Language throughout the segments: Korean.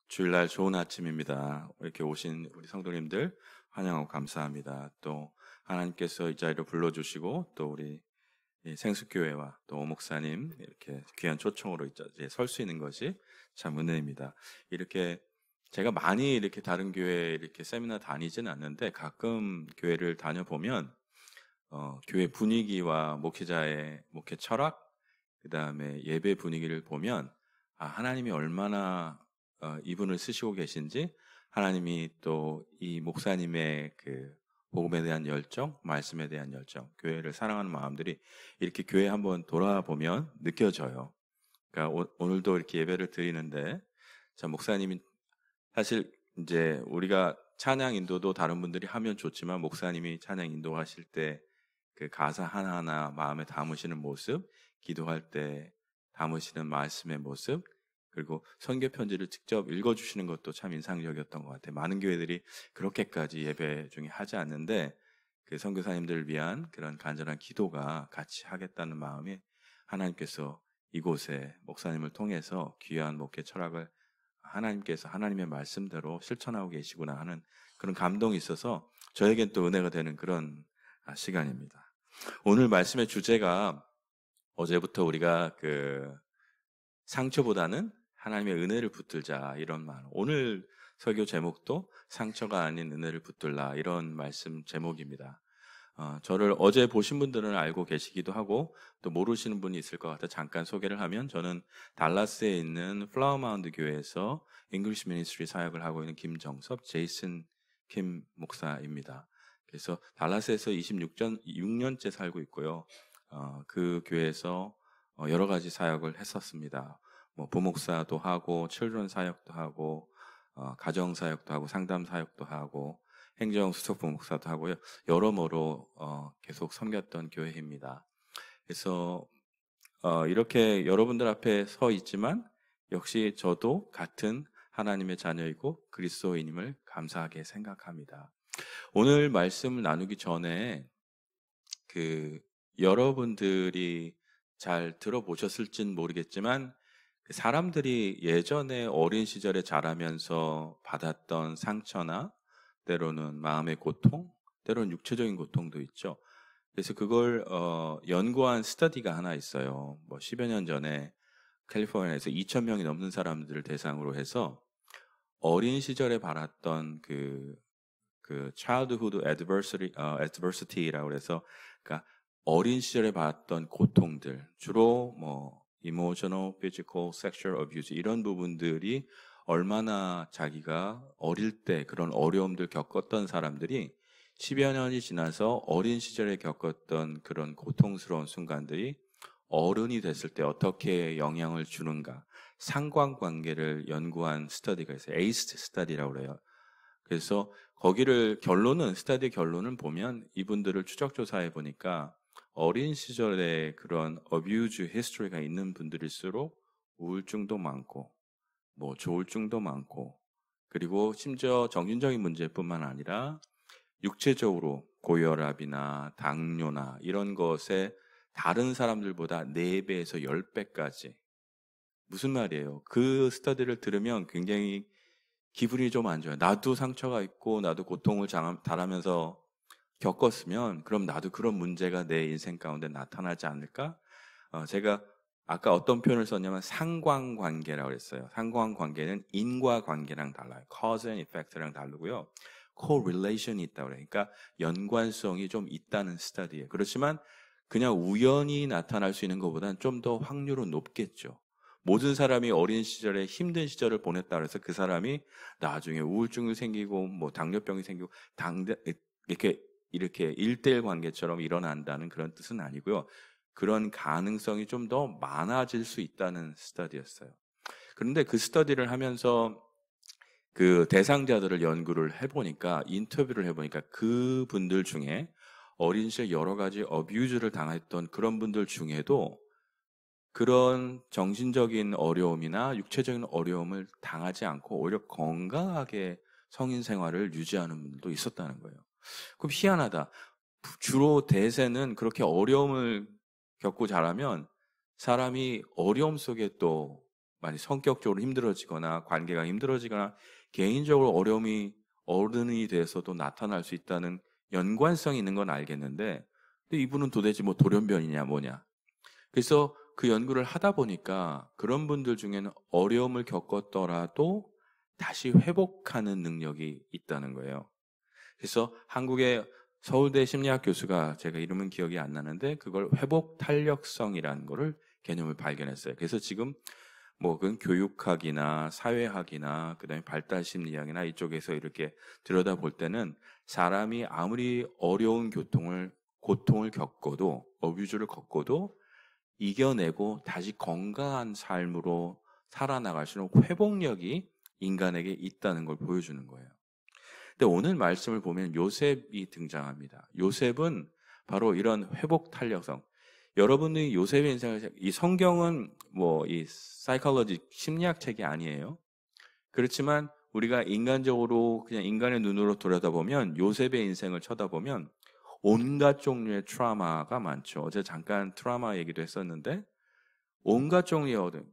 주일날 좋은 아침입니다. 이렇게 오신 우리 성도님들 환영하고 감사합니다. 또 하나님께서 이 자리로 불러주시고 또 우리 이 생수교회와 또 오목사님 이렇게 귀한 초청으로 이 자리에 설 수 있는 것이 참 은혜입니다. 이렇게 제가 많이 이렇게 다른 교회 이렇게 세미나 다니진 않는데 가끔 교회를 다녀보면 교회 분위기와 목회자의 목회 철학, 그 다음에 예배 분위기를 보면 하나님이 얼마나 이분을 쓰시고 계신지, 하나님이 또 이 목사님의 그 복음에 대한 열정, 말씀에 대한 열정, 교회를 사랑하는 마음들이 이렇게 교회에 한번 돌아보면 느껴져요. 그러니까 오늘도 이렇게 예배를 드리는데, 자, 목사님이 사실 이제 우리가 찬양 인도도 다른 분들이 하면 좋지만 목사님이 찬양 인도하실 때 그 가사 하나하나 마음에 담으시는 모습, 기도할 때 담으시는 말씀의 모습, 그리고 선교 편지를 직접 읽어주시는 것도 참 인상적이었던 것 같아요. 많은 교회들이 그렇게까지 예배 중에 하지 않는데 그 선교사님들을 위한 그런 간절한 기도가 같이 하겠다는 마음에 하나님께서 이곳에 목사님을 통해서 귀한 목회 철학을 하나님께서 하나님의 말씀대로 실천하고 계시구나 하는 그런 감동이 있어서 저에겐 또 은혜가 되는 그런 시간입니다. 오늘 말씀의 주제가 어제부터 우리가 그 상처보다는 하나님의 은혜를 붙들자 이런 말. 오늘 설교 제목도 상처가 아닌 은혜를 붙들라 이런 말씀 제목입니다. 저를 어제 보신 분들은 알고 계시기도 하고 또 모르시는 분이 있을 것 같아 잠깐 소개를 하면, 저는 달라스에 있는 플라워 마운드 교회에서 잉글리시 미니스트리 사역을 하고 있는 김정섭 제이슨 킴 목사입니다. 그래서 달라스에서 6년째 살고 있고요. 그 교회에서 여러 가지 사역을 했었습니다. 뭐 부목사도 하고 칠드런 사역도 하고 가정 사역도 하고 상담 사역도 하고 행정 수석 부목사도 하고요. 여러모로 계속 섬겼던 교회입니다. 그래서 이렇게 여러분들 앞에 서 있지만 역시 저도 같은 하나님의 자녀이고 그리스도인임을 감사하게 생각합니다. 오늘 말씀을 나누기 전에 그 여러분들이 잘 들어보셨을진 모르겠지만 사람들이 예전에 어린 시절에 자라면서 받았던 상처나 때로는 마음의 고통, 때로는 육체적인 고통도 있죠. 그래서 그걸 연구한 스터디가 하나 있어요. 뭐 10여 년 전에 캘리포니아에서 2,000명이 넘는 사람들을 대상으로 해서 어린 시절에 받았던 그 childhood adversity라고 해서, 그러니까 어린 시절에 받았던 고통들, 주로 뭐 emotional, physical, sexual abuse 이런 부분들이 얼마나 자기가 어릴 때 그런 어려움들 겪었던 사람들이 10여 년이 지나서 어린 시절에 겪었던 그런 고통스러운 순간들이 어른이 됐을 때 어떻게 영향을 주는가, 상관관계를 연구한 스터디가 있어요. 에이스트 스터디라고 그래요. 그래서 거기를 스터디 결론을 보면 이분들을 추적 조사해 보니까 어린 시절에 그런 어뷰즈 히스토리가 있는 분들일수록 우울증도 많고 뭐 조울증도 많고, 그리고 심지어 정신적인 문제뿐만 아니라 육체적으로 고혈압이나 당뇨나 이런 것에 다른 사람들보다 4배에서 10배까지. 무슨 말이에요? 그 스터디를 들으면 굉장히 기분이 좀 안 좋아요. 나도 상처가 있고 나도 고통을 당하면서 겪었으면 그럼 나도 그런 문제가 내 인생 가운데 나타나지 않을까? 제가 아까 어떤 표현을 썼냐면 상관관계라고 했어요. 상관관계는 인과관계랑 달라요. cause and effect랑 다르고요. correlation이 있다고 그래요. 그러니까 연관성이 좀 있다는 스터디예요. 그렇지만 그냥 우연히 나타날 수 있는 것보다는 좀 더 확률은 높겠죠. 모든 사람이 어린 시절에 힘든 시절을 보냈다 그래서 그 사람이 나중에 우울증이 생기고 뭐 당뇨병이 생기고 이렇게 일대일 관계처럼 일어난다는 그런 뜻은 아니고요. 그런 가능성이 좀 더 많아질 수 있다는 스터디였어요. 그런데 그 스터디를 하면서 그 대상자들을 연구를 해보니까, 인터뷰를 해보니까 그분들 중에 어린 시절 여러 가지 어뷰즈를 당했던 그런 분들 중에도 그런 정신적인 어려움이나 육체적인 어려움을 당하지 않고 오히려 건강하게 성인 생활을 유지하는 분들도 있었다는 거예요. 그럼 희한하다. 주로 대세는 그렇게 어려움을 겪고 자라면 사람이 어려움 속에 또 많이 성격적으로 힘들어지거나 관계가 힘들어지거나 개인적으로 어려움이 어른이 돼서도 나타날 수 있다는 연관성이 있는 건 알겠는데, 근데 이분은 도대체 뭐 돌연변이냐 뭐냐. 그래서 그 연구를 하다 보니까 그런 분들 중에는 어려움을 겪었더라도 다시 회복하는 능력이 있다는 거예요. 그래서 한국의 서울대 심리학 교수가, 제가 이름은 기억이 안 나는데, 그걸 회복 탄력성이라는 거를 개념을 발견했어요. 그래서 지금 뭐 그건 교육학이나 사회학이나 그다음에 발달 심리학이나 이쪽에서 이렇게 들여다볼 때는 사람이 아무리 어려운 고통을 겪어도, 어뷰즈를 겪어도 이겨내고 다시 건강한 삶으로 살아나갈 수 있는 회복력이 인간에게 있다는 걸 보여주는 거예요. 근데 오늘 말씀을 보면 요셉이 등장합니다. 요셉은 바로 이런 회복 탄력성. 여러분들이 요셉의 인생을, 이 성경은 뭐 이 사이콜로지 심리학 책이 아니에요. 그렇지만 우리가 인간적으로 그냥 인간의 눈으로 들여다보면, 요셉의 인생을 쳐다보면 온갖 종류의 트라우마가 많죠. 어제 잠깐 트라우마 얘기도 했었는데, 온갖 종류의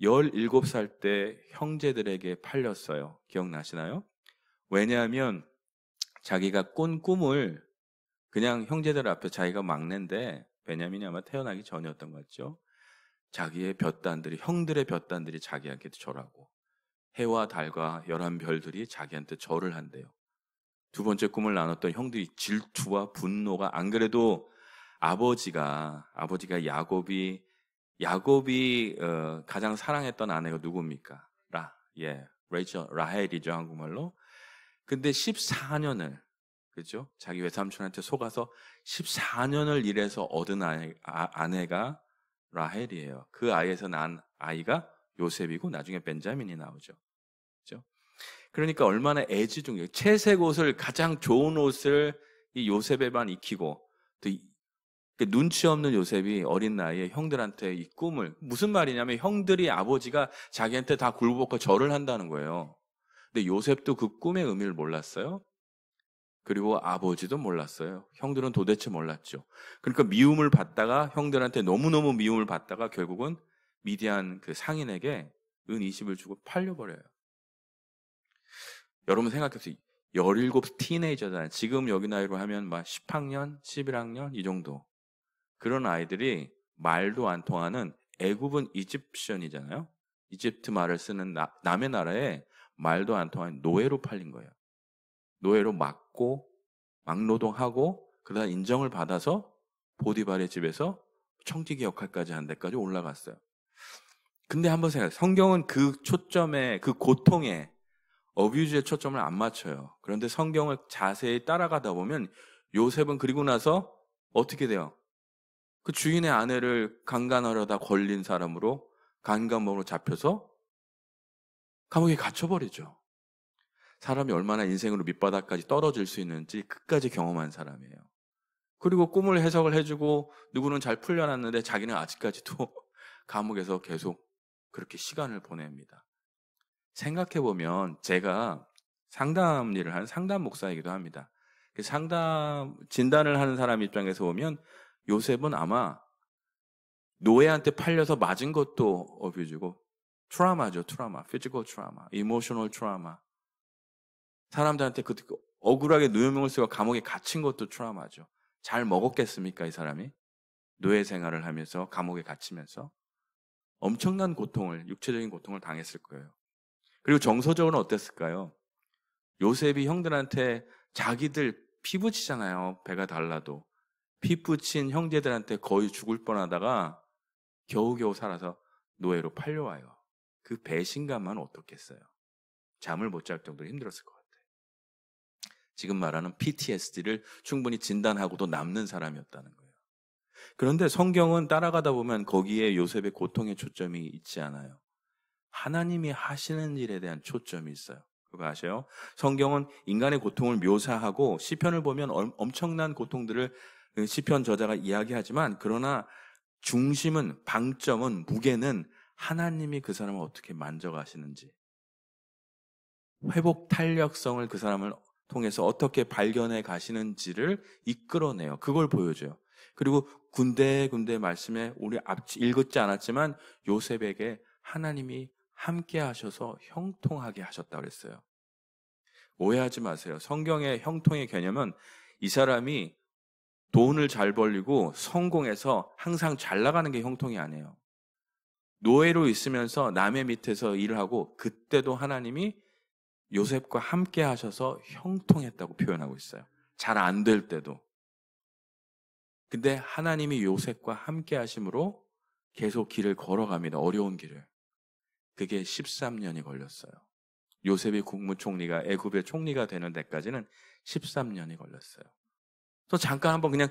17살 때 형제들에게 팔렸어요. 기억나시나요? 왜냐하면 자기가 꾼 꿈을, 그냥 형제들 앞에 자기가 막내인데, 베냐민이 아마 태어나기 전이었던 것 같죠. 자기의 볕단들이, 형들의 볕단들이 자기한테 절하고, 해와 달과 11별들이 자기한테 절을 한대요. 두 번째 꿈을 나눴던 형들이 질투와 분노가, 안 그래도 아버지가 야곱이 가장 사랑했던 아내가 누굽니까? 라헬이죠, 한국말로. 근데 14년을, 그죠? 자기 외삼촌한테 속아서 14년을 일해서 얻은 아내가 라헬이에요. 그 아이에서 난 아이가 요셉이고 나중에 벤자민이 나오죠. 그죠? 그러니까 얼마나 애지중지, 채색 옷을, 가장 좋은 옷을 이 요셉에만 익히고, 또 눈치 없는 요셉이 어린 나이에 형들한테 이 꿈을, 무슨 말이냐면 형들이, 아버지가 자기한테 다 굴복하고 절을 한다는 거예요. 근데 요셉도 그 꿈의 의미를 몰랐어요. 그리고 아버지도 몰랐어요. 형들은 도대체 몰랐죠. 그러니까 미움을 받다가, 형들한테 너무너무 미움을 받다가 결국은 미디안 그 상인에게 은 20을 주고 팔려버려요. 여러분 생각해보세요. 17 티네이저잖아요. 지금 여기 나이로 하면 막 10학년, 11학년 이 정도. 그런 아이들이 말도 안 통하는, 애굽은 이집션이잖아요. 이집트 말을 쓰는 남의 나라에 말도 안 통하는 노예로 팔린 거예요. 노예로 막고 막노동하고 그러다 인정을 받아서 보디발의 집에서 청지기 역할까지 한 데까지 올라갔어요. 근데 한번 생각해요. 성경은 그 초점에, 그 고통에, 어뷰즈의 초점을 안 맞춰요. 그런데 성경을 자세히 따라가다 보면 요셉은 그리고 나서 어떻게 돼요? 그 주인의 아내를 강간하려다 걸린 사람으로, 강간범으로 잡혀서 감옥에 갇혀버리죠. 사람이 얼마나 인생으로 밑바닥까지 떨어질 수 있는지 끝까지 경험한 사람이에요. 그리고 꿈을 해석을 해주고 누구는 잘 풀려났는데 자기는 아직까지도 감옥에서 계속 그렇게 시간을 보냅니다. 생각해보면 제가 상담 일을 하는 상담 목사이기도 합니다. 진단을 하는 사람 입장에서 보면 요셉은 아마 노예한테 팔려서 맞은 것도 어뷰즈고, 트라우마죠, 트라우마. 피지컬 트라우마, 이모셔널 트라우마. 사람들한테 억울하게 누명을 쓰고 감옥에 갇힌 것도 트라우마죠. 잘 먹었겠습니까, 이 사람이? 노예 생활을 하면서 감옥에 갇히면서 엄청난 고통을, 육체적인 고통을 당했을 거예요. 그리고 정서적으로는 어땠을까요? 요셉이 형들한테, 자기들 피 붙이잖아요, 배가 달라도. 피 붙인 형제들한테 거의 죽을 뻔하다가 겨우겨우 살아서 노예로 팔려와요. 그 배신감만 어떻겠어요? 잠을 못 잘 정도로 힘들었을 것 같아요. 지금 말하는 PTSD를 충분히 진단하고도 남는 사람이었다는 거예요. 그런데 성경은 따라가다 보면 거기에 요셉의 고통의 초점이 있지 않아요. 하나님이 하시는 일에 대한 초점이 있어요. 그거 아세요? 성경은 인간의 고통을 묘사하고, 시편을 보면 엄청난 고통들을 시편 저자가 이야기하지만, 그러나 중심은, 방점은, 무게는 하나님이 그 사람을 어떻게 만져가시는지, 회복 탄력성을 그 사람을 통해서 어떻게 발견해 가시는지를 이끌어내요. 그걸 보여줘요. 그리고 군데군데 말씀에 우리 읽지 않았지만 요셉에게 하나님이 함께 하셔서 형통하게 하셨다고 그랬어요. 오해하지 마세요. 성경의 형통의 개념은 이 사람이 돈을 잘 벌리고 성공해서 항상 잘 나가는 게 형통이 아니에요. 노예로 있으면서 남의 밑에서 일을 하고 그때도 하나님이 요셉과 함께 하셔서 형통했다고 표현하고 있어요. 잘 안 될 때도. 근데 하나님이 요셉과 함께 하심으로 계속 길을 걸어갑니다. 어려운 길을. 그게 13년이 걸렸어요. 요셉이 국무총리가 애굽의 총리가 되는 데까지는 13년이 걸렸어요. 또 잠깐 한번 그냥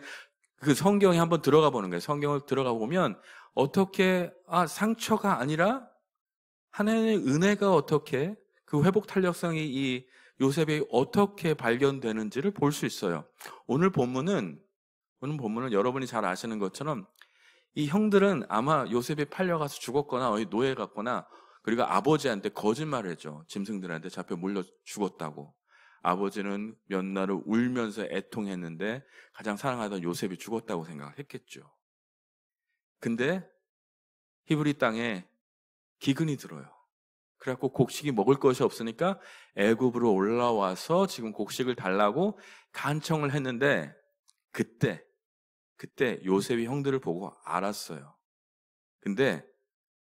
그 성경에 한번 들어가 보는 거예요. 성경을 들어가 보면 어떻게 상처가 아니라 하나님의 은혜가 어떻게 그 회복 탄력성이 이 요셉이 어떻게 발견되는지를 볼 수 있어요. 오늘 본문은 여러분이 잘 아시는 것처럼 이 형들은 아마 요셉이 팔려가서 죽었거나 어디 노예 갔거나 그리고 아버지한테 거짓말을 했죠. 짐승들한테 잡혀 물려 죽었다고. 아버지는 몇 날을 울면서 애통했는데 가장 사랑하던 요셉이 죽었다고 생각을 했겠죠. 근데 히브리 땅에 기근이 들어요. 그래갖고 곡식이 먹을 것이 없으니까 애굽으로 올라와서 지금 곡식을 달라고 간청을 했는데 그때 요셉이 형들을 보고 알았어요. 근데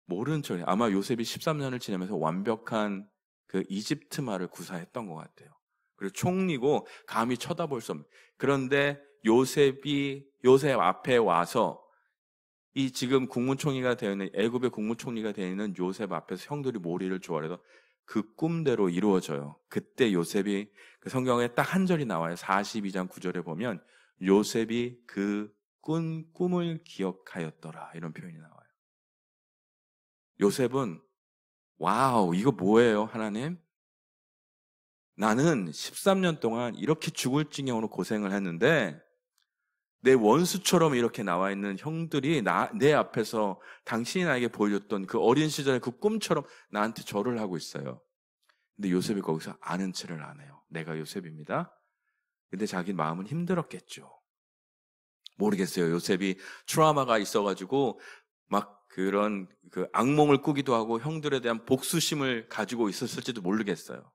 모른 척 아마 요셉이 13년을 지내면서 완벽한 그 이집트 말을 구사했던 것 같아요. 그리고 총리고 감히 쳐다볼 수 없는. 그런데 요셉 앞에 와서 이 지금 국무총리가 되어 있는 애굽의 국무총리가 되어 있는 요셉 앞에서 형들이 모리를 조아려도 그 꿈대로 이루어져요. 그때 요셉이 그 성경에 딱 한 절이 나와요. 42장 9절에 보면 요셉이 그 꿈을 기억하였더라 이런 표현이 나와요. 요셉은 와우 이거 뭐예요 하나님? 나는 13년 동안 이렇게 죽을 지경으로 고생을 했는데 내 원수처럼 이렇게 나와 있는 형들이 내 앞에서 당신이 나에게 보여줬던 그 어린 시절의 그 꿈처럼 나한테 절을 하고 있어요. 근데 요셉이 거기서 아는 체를 안 해요. 내가 요셉입니다. 근데 자기 마음은 힘들었겠죠. 모르겠어요. 요셉이 트라우마가 있어가지고 막 그런 그 악몽을 꾸기도 하고 형들에 대한 복수심을 가지고 있었을지도 모르겠어요.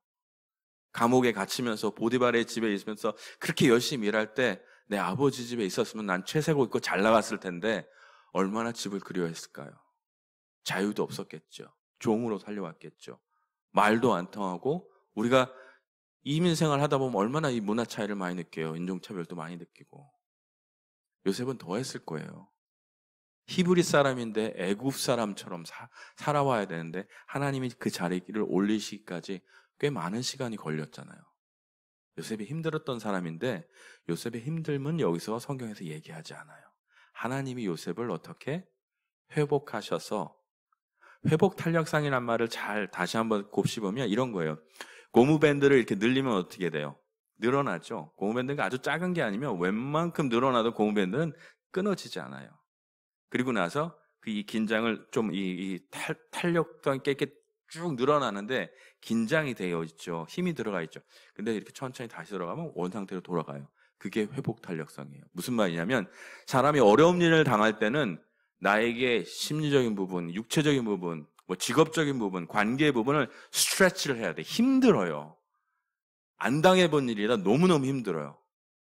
감옥에 갇히면서 보디발의 집에 있으면서 그렇게 열심히 일할 때 내 아버지 집에 있었으면 난 채색 옷 입고 잘 나갔을 텐데 얼마나 집을 그리워했을까요? 자유도 없었겠죠. 종으로 살려왔겠죠. 말도 안 통하고 우리가 이민 생활 하다 보면 얼마나 이 문화 차이를 많이 느껴요. 인종차별도 많이 느끼고. 요셉은 더 했을 거예요. 히브리 사람인데 애굽 사람처럼 살아와야 되는데 하나님이 그 자리를 올리시기까지 꽤 많은 시간이 걸렸잖아요. 요셉이 힘들었던 사람인데 요셉의 힘듦은 여기서 성경에서 얘기하지 않아요. 하나님이 요셉을 어떻게 회복하셔서 회복 탄력상이란 말을 잘 다시 한번 곱씹으면 이런 거예요. 고무밴드를 이렇게 늘리면 어떻게 돼요? 늘어나죠. 고무밴드가 아주 작은 게 아니면 웬만큼 늘어나도 고무밴드는 끊어지지 않아요. 그리고 나서 그 이 긴장을 좀 탄력성 있게 이렇게 쭉 늘어나는데 긴장이 되어 있죠. 힘이 들어가 있죠. 근데 이렇게 천천히 다시 들어가면 원상태로 돌아가요. 그게 회복 탄력성이에요. 무슨 말이냐면 사람이 어려운 일을 당할 때는 나에게 심리적인 부분, 육체적인 부분, 뭐 직업적인 부분, 관계 부분을 스트레치를 해야 돼. 힘들어요. 안 당해본 일이라 너무너무 힘들어요.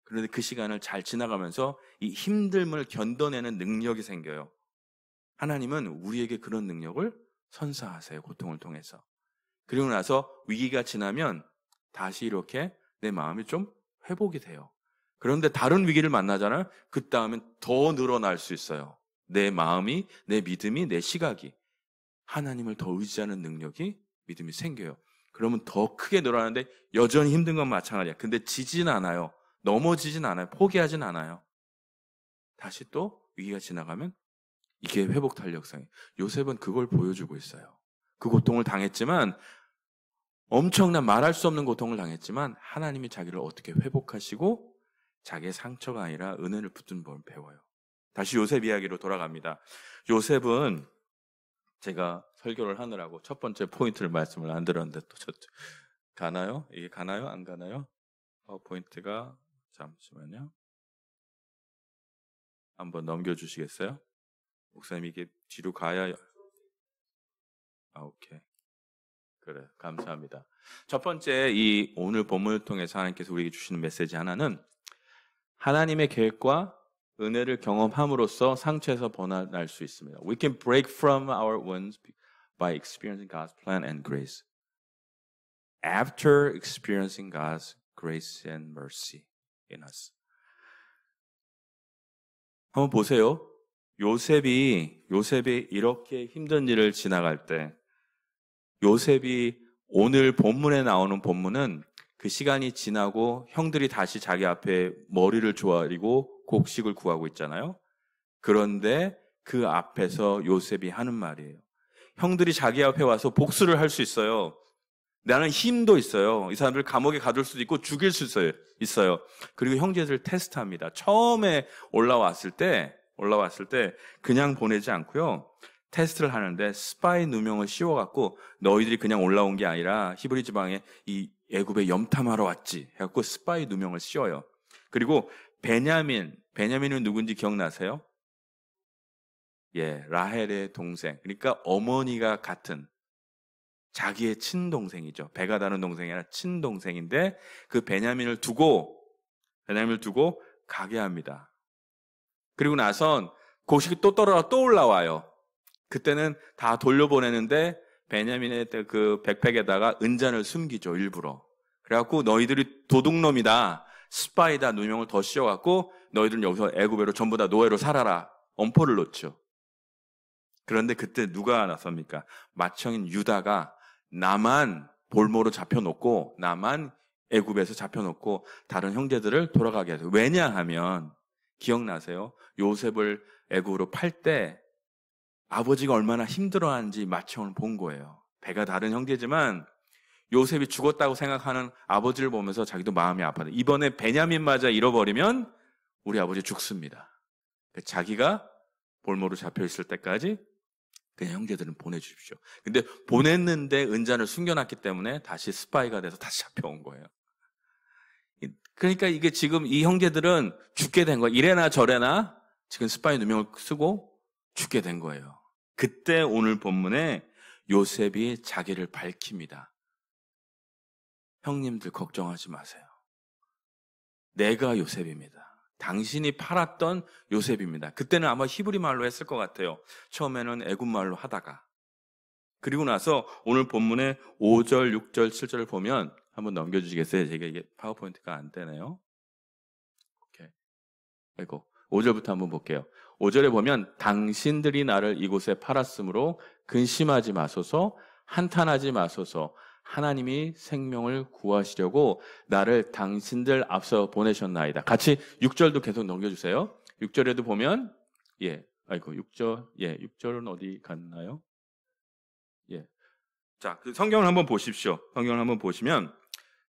그런데 그 시간을 잘 지나가면서 이 힘듦을 견뎌내는 능력이 생겨요. 하나님은 우리에게 그런 능력을 선사하세요. 고통을 통해서. 그리고 나서 위기가 지나면 다시 이렇게 내 마음이 좀 회복이 돼요. 그런데 다른 위기를 만나잖아요. 그 다음엔 더 늘어날 수 있어요. 내 마음이, 내 믿음이, 내 시각이. 하나님을 더 의지하는 능력이, 믿음이 생겨요. 그러면 더 크게 늘어나는데 여전히 힘든 건 마찬가지야. 근데 지진 않아요. 넘어지진 않아요. 포기하진 않아요. 다시 또 위기가 지나가면 이게 회복 탄력성이에요. 요셉은 그걸 보여주고 있어요. 그 고통을 당했지만 엄청난 말할 수 없는 고통을 당했지만 하나님이 자기를 어떻게 회복하시고 자기의 상처가 아니라 은혜를 붙든 걸 배워요. 다시 요셉 이야기로 돌아갑니다. 요셉은 제가 설교를 하느라고 첫 번째 포인트를 말씀을 안 들었는데 또 가나요? 이게 가나요? 안 가나요? 포인트가 잠시만요. 한번 넘겨주시겠어요? 목사님 이게 뒤로 가야 오케이. 그래, 감사합니다. 첫 번째, 이 오늘 본문을 통해서 하나님께서 우리에게 주시는 메시지 하나는 하나님의 계획과 은혜를 경험함으로써 상처에서 벗어날 수 있습니다. We can break from our wounds by experiencing God's plan and grace. After experiencing God's grace and mercy in us. 한번 보세요. 요셉이 이렇게 힘든 일을 지나갈 때 요셉이 오늘 본문에 나오는 본문은 그 시간이 지나고 형들이 다시 자기 앞에 머리를 조아리고 곡식을 구하고 있잖아요. 그런데 그 앞에서 요셉이 하는 말이에요. 형들이 자기 앞에 와서 복수를 할 수 있어요. 나는 힘도 있어요. 이 사람들 감옥에 가둘 수도 있고 죽일 수 있어요. 그리고 형제들 테스트합니다. 처음에 올라왔을 때 그냥 보내지 않고요. 테스트를 하는데 스파이 누명을 씌워갖고 너희들이 그냥 올라온 게 아니라 히브리 지방에 이 애굽에 염탐하러 왔지 해갖고 스파이 누명을 씌워요. 그리고 베냐민은 누군지 기억나세요? 예, 라헬의 동생. 그러니까 어머니가 같은 자기의 친동생이죠. 배가 다른 동생이 아니라 친동생인데 그 베냐민을 두고 가게 합니다. 그리고 나선 곡식이 또 올라와요. 그때는 다 돌려보내는데 베냐민의 그 백팩에다가 은잔을 숨기죠, 일부러. 그래갖고 너희들이 도둑놈이다, 스파이다 누명을 더 씌워갖고 너희들은 여기서 애굽으로 전부 다 노예로 살아라. 엄포를 놓죠. 그런데 그때 누가 나섭니까? 맏형인 유다가 나만 볼모로 잡혀놓고 나만 애굽에서 잡혀놓고 다른 형제들을 돌아가게 하세요. 왜냐하면 기억나세요? 요셉을 애굽으로 팔 때 아버지가 얼마나 힘들어하는지 맏형을 본 거예요. 배가 다른 형제지만 요셉이 죽었다고 생각하는 아버지를 보면서 자기도 마음이 아파요. 이번에 베냐민마저 잃어버리면 우리 아버지 죽습니다. 자기가 볼모로 잡혀있을 때까지 그냥 형제들은 보내주십시오. 근데 보냈는데 은잔을 숨겨놨기 때문에 다시 스파이가 돼서 다시 잡혀온 거예요. 그러니까 이게 지금 이 형제들은 죽게 된 거예요. 이래나 저래나 지금 스파이 누명을 쓰고 죽게 된 거예요. 그때 오늘 본문에 요셉이 자기를 밝힙니다. 형님들 걱정하지 마세요. 내가 요셉입니다. 당신이 팔았던 요셉입니다. 그때는 아마 히브리 말로 했을 것 같아요. 처음에는 애굽 말로 하다가. 그리고 나서 오늘 본문의 5절, 6절, 7절을 보면 한번 넘겨주시겠어요? 제가 이게 파워포인트가 안 되네요. 오케이. 아이고, 5절부터 한번 볼게요. 5절에 보면 당신들이 나를 이곳에 팔았으므로 근심하지 마소서, 한탄하지 마소서. 하나님이 생명을 구하시려고 나를 당신들 앞서 보내셨나이다. 같이 6절도 계속 넘겨주세요. 6절에도 보면 6절은 어디 갔나요? 자, 그 성경을 한번 보십시오. 성경을 한번 보시면,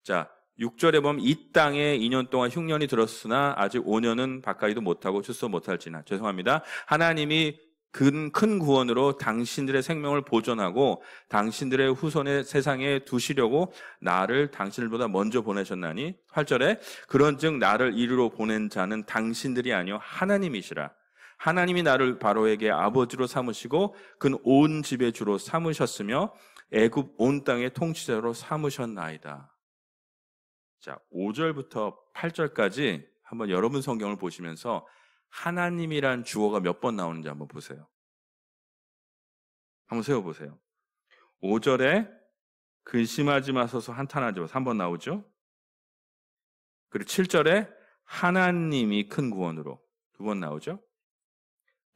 자, 6절에 보면 이 땅에 2년 동안 흉년이 들었으나 아직 5년은 가까이도 못하고 출소 못할지나. 죄송합니다. 하나님이 큰 구원으로 당신들의 생명을 보존하고 당신들의 후손의 세상에 두시려고 나를 당신들보다 먼저 보내셨나니 8절에 그런즉 나를 이리로 보낸 자는 당신들이 아니요 하나님이시라. 하나님이 나를 바로에게 아버지로 삼으시고 그는 온 집의 주로 삼으셨으며 애굽 온 땅의 통치자로 삼으셨나이다. 자, 5절부터 8절까지 한번 여러분 성경을 보시면서 하나님이란 주어가 몇 번 나오는지 한번 보세요. 한번 세워보세요. 5절에 근심하지 마소서 한탄하지 마소서 3번 나오죠. 그리고 7절에 하나님이 큰 구원으로 2번 나오죠.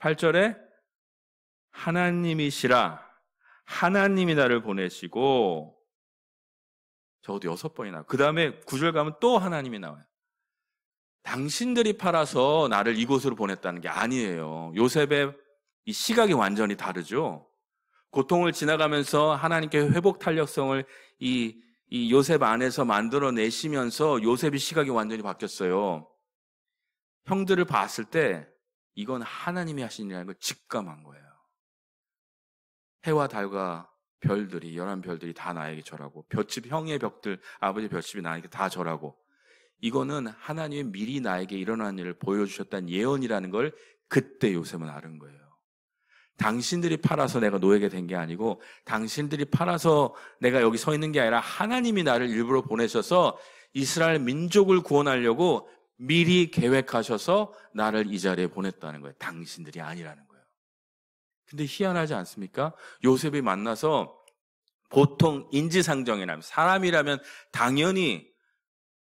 8절에 하나님이시라 하나님이 나를 보내시고 적어도 6번이 나와요. 그 다음에 9절 가면 또 하나님이 나와요. 당신들이 팔아서 나를 이곳으로 보냈다는 게 아니에요. 요셉의 이 시각이 완전히 다르죠. 고통을 지나가면서 하나님께 회복 탄력성을 이 요셉 안에서 만들어내시면서 요셉의 시각이 완전히 바뀌었어요. 형들을 봤을 때 이건 하나님이 하신 일이라는 걸 직감한 거예요. 해와 달과 별들이 11별들이 다 나에게 절하고 볏집 형의 벽들 아버지 볏집이 나에게 다 절하고 이거는 하나님이 미리 나에게 일어난 일을 보여주셨다는 예언이라는 걸 그때 요셉은 알은 거예요. 당신들이 팔아서 내가 노예가 된 게 아니고 당신들이 팔아서 내가 여기 서 있는 게 아니라 하나님이 나를 일부러 보내셔서 이스라엘 민족을 구원하려고 미리 계획하셔서 나를 이 자리에 보냈다는 거예요. 당신들이 아니라는 거예요. 근데 희한하지 않습니까? 요셉이 만나서 보통 인지상정이라면 사람이라면 당연히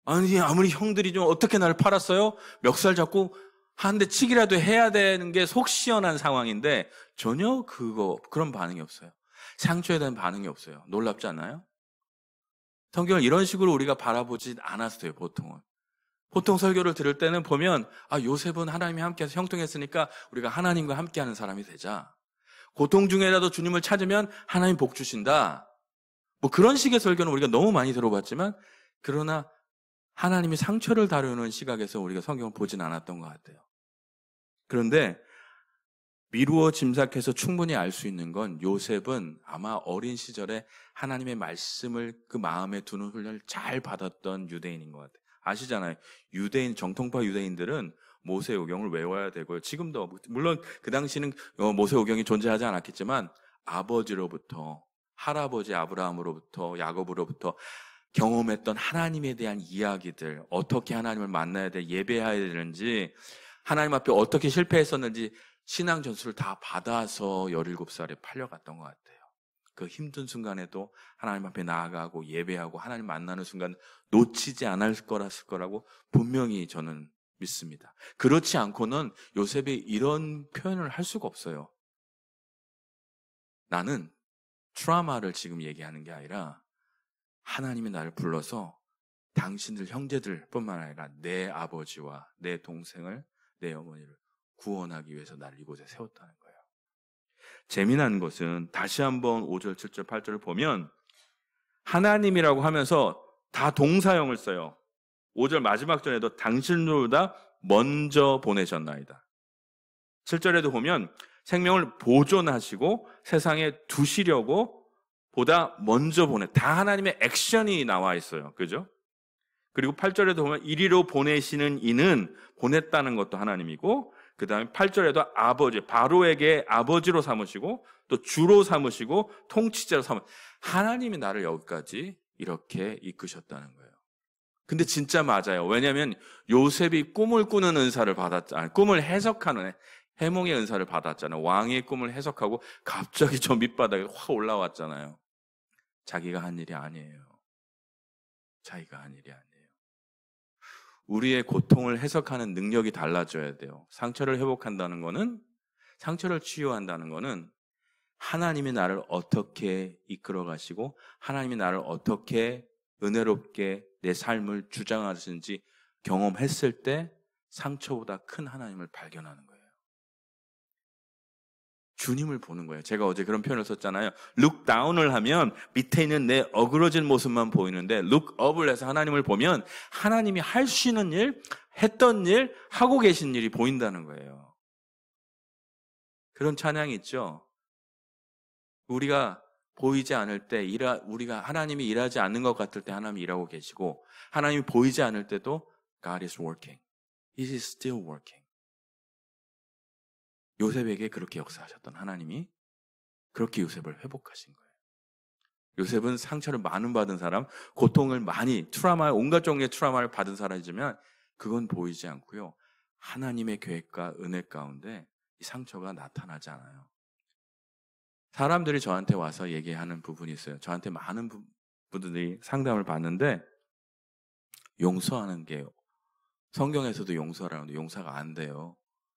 아니 아무리 형들이 좀 어떻게 나를 팔았어요? 멱살 잡고 한 대 치기라도 해야 되는 게 속 시원한 상황인데 전혀 그런 반응이 없어요. 상처에 대한 반응이 없어요. 놀랍지 않나요? 성경을 이런 식으로 우리가 바라보지 않았어요. 보통은. 보통 설교를 들을 때는 보면 요셉은 하나님이 함께해서 형통했으니까 우리가 하나님과 함께하는 사람이 되자. 고통 중에라도 주님을 찾으면 하나님 복 주신다. 뭐 그런 식의 설교는 우리가 너무 많이 들어봤지만 그러나 하나님이 상처를 다루는 시각에서 우리가 성경을 보진 않았던 것 같아요. 그런데 미루어 짐작해서 충분히 알 수 있는 건 요셉은 아마 어린 시절에 하나님의 말씀을 그 마음에 두는 훈련을 잘 받았던 유대인인 것 같아요. 아시잖아요. 정통파 유대인들은 모세오경을 외워야 되고요. 지금도 물론 그 당시는 모세오경이 존재하지 않았겠지만 아버지로부터 할아버지 아브라함으로부터 야곱으로부터 경험했던 하나님에 대한 이야기들, 어떻게 하나님을 만나야 돼, 예배해야 되는지, 하나님 앞에 어떻게 실패했었는지 신앙 전수를 다 받아서 17살에 팔려갔던 것 같아요. 그 힘든 순간에도 하나님 앞에 나아가고 예배하고 하나님 만나는 순간 놓치지 않을 거라고 분명히 저는 믿습니다. 그렇지 않고는 요셉이 이런 표현을 할 수가 없어요. 나는 트라우마를 지금 얘기하는 게 아니라 하나님이 나를 불러서 당신들 형제들 뿐만 아니라 내 아버지와 내 동생을, 내 어머니를 구원하기 위해서 나를 이곳에 세웠다는 거예요. 재미난 것은 다시 한번 5절, 7절, 8절을 보면 하나님이라고 하면서 다 동사형을 써요. 5절 마지막 절에도 당신들보다 먼저 보내셨나이다. 7절에도 보면 생명을 보존하시고 세상에 두시려고 보다 먼저 다 하나님의 액션이 나와 있어요. 그죠? 그리고 8절에도 보면 이리로 보내시는 이는 보냈다는 것도 하나님이고 그 다음에 8절에도 바로에게 아버지로 삼으시고 또 주로 삼으시고 통치자로 하나님이 나를 여기까지 이렇게 이끄셨다는 거예요. 근데 진짜 맞아요. 왜냐하면 요셉이 꿈을 꾸는 은사를 받았잖아요. 꿈을 해석하는 해몽의 은사를 받았잖아요. 왕의 꿈을 해석하고 갑자기 저 밑바닥에 확 올라왔잖아요. 자기가 한 일이 아니에요. 자기가 한 일이 아니에요. 우리의 고통을 해석하는 능력이 달라져야 돼요. 상처를 회복한다는 거는, 상처를 치유한다는 거는 하나님이 나를 어떻게 이끌어 가시고 하나님이 나를 어떻게 은혜롭게 내 삶을 주장하시는지 경험했을 때 상처보다 큰 하나님을 발견하는 거예요. 주님을 보는 거예요. 제가 어제 그런 표현을 썼잖아요. look down을 하면 밑에 있는 내 어그러진 모습만 보이는데 look up을 해서 하나님을 보면 하나님이 하시는 일, 했던 일, 하고 계신 일이 보인다는 거예요. 그런 찬양이 있죠. 우리가 보이지 않을 때, 우리가 하나님이 일하지 않는 것 같을 때 하나님이 일하고 계시고 하나님이 보이지 않을 때도 God is working. He is still working. 요셉에게 그렇게 역사하셨던 하나님이 그렇게 요셉을 회복하신 거예요. 요셉은 상처를 많이 받은 사람, 고통을 많이, 온갖 종류의 트라우마를 받은 사람이지만 그건 보이지 않고요. 하나님의 계획과 은혜 가운데 이 상처가 나타나지 않아요. 사람들이 저한테 와서 얘기하는 부분이 있어요. 저한테 많은 분들이 상담을 받는데 용서하는 게 성경에서도 용서라는데 용서가 안 돼요.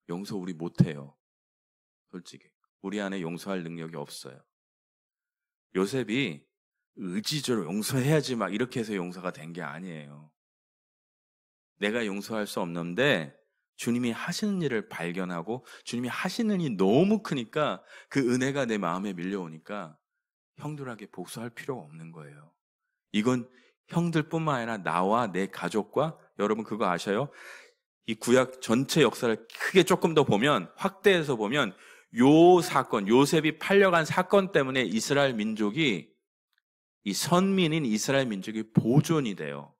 용서 우리 못해요. 솔직히 우리 안에 용서할 능력이 없어요. 요셉이 의지적으로 용서해야지 막 이렇게 해서 용서가 된 게 아니에요. 내가 용서할 수 없는데 주님이 하시는 일을 발견하고 주님이 하시는 일이 너무 크니까 그 은혜가 내 마음에 밀려오니까 형들에게 복수할 필요가 없는 거예요. 이건 형들뿐만 아니라 나와 내 가족과, 여러분 그거 아셔요? 이 구약 전체 역사를 크게 조금 더 보면, 확대해서 보면 요 사건, 요셉이 팔려간 사건 때문에 이스라엘 민족이, 이 선민인 이스라엘 민족이 보존이 돼요.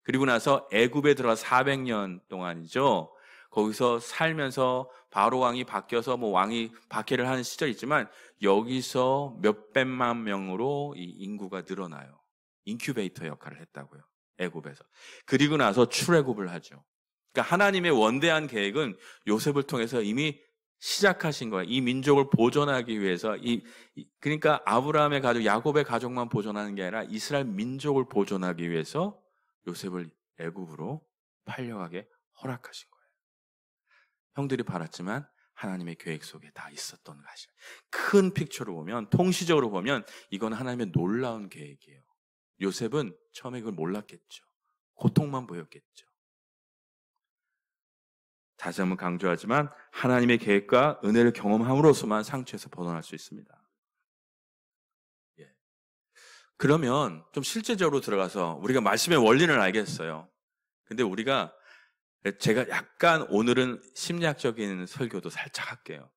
그리고 나서 애굽에 들어가 400년 동안이죠. 거기서 살면서 바로 왕이 바뀌어서 뭐 왕이 박해를 하는 시절이 있지만 여기서 몇백만 명으로 이 인구가 늘어나요. 인큐베이터 역할을 했다고요. 애굽에서. 그리고 나서 출애굽을 하죠. 그러니까 하나님의 원대한 계획은 요셉을 통해서 이미 시작하신 거예요. 이 민족을 보존하기 위해서 그러니까 아브라함의 가족, 야곱의 가족만 보존하는 게 아니라 이스라엘 민족을 보존하기 위해서 요셉을 애굽으로 팔려가게 허락하신 거예요. 형들이 바랐지만 하나님의 계획 속에 다 있었던 것이에요. 큰 픽처로 보면, 통시적으로 보면 이건 하나님의 놀라운 계획이에요. 요셉은 처음에 그걸 몰랐겠죠. 고통만 보였겠죠. 다시 한번 강조하지만 하나님의 계획과 은혜를 경험함으로써만 상처에서 벗어날 수 있습니다. 예. 그러면 좀 실제적으로 들어가서 우리가 말씀의 원리는 알겠어요. 근데 제가 약간 오늘은 심리학적인 설교도 살짝 할게요.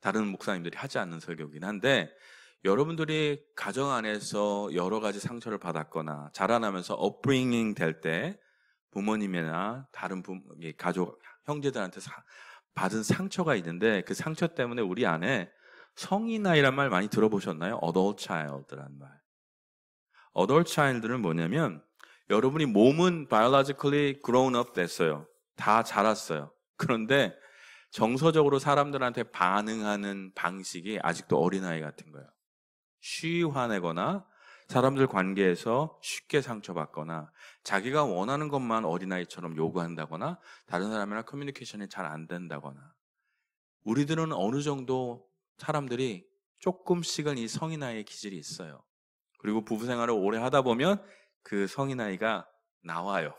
다른 목사님들이 하지 않는 설교긴 한데 여러분들이 가정 안에서 여러 가지 상처를 받았거나 자라나면서 업브링잉 될 때 부모님이나 다른 가족, 형제들한테 받은 상처가 있는데 그 상처 때문에 우리 안에 성인아이란 말 많이 들어보셨나요? adult child란 말. adult child는 뭐냐면 여러분이 몸은 biologically grown up 됐어요. 다 자랐어요. 그런데 정서적으로 사람들한테 반응하는 방식이 아직도 어린아이 같은 거예요. 쉬이 화내거나 사람들 관계에서 쉽게 상처받거나 자기가 원하는 것만 어린아이처럼 요구한다거나 다른 사람이랑 커뮤니케이션이 잘 안 된다거나 우리들은 어느 정도 사람들이 조금씩은 이 성인아이의 기질이 있어요. 그리고 부부생활을 오래 하다 보면 그 성인아이가 나와요.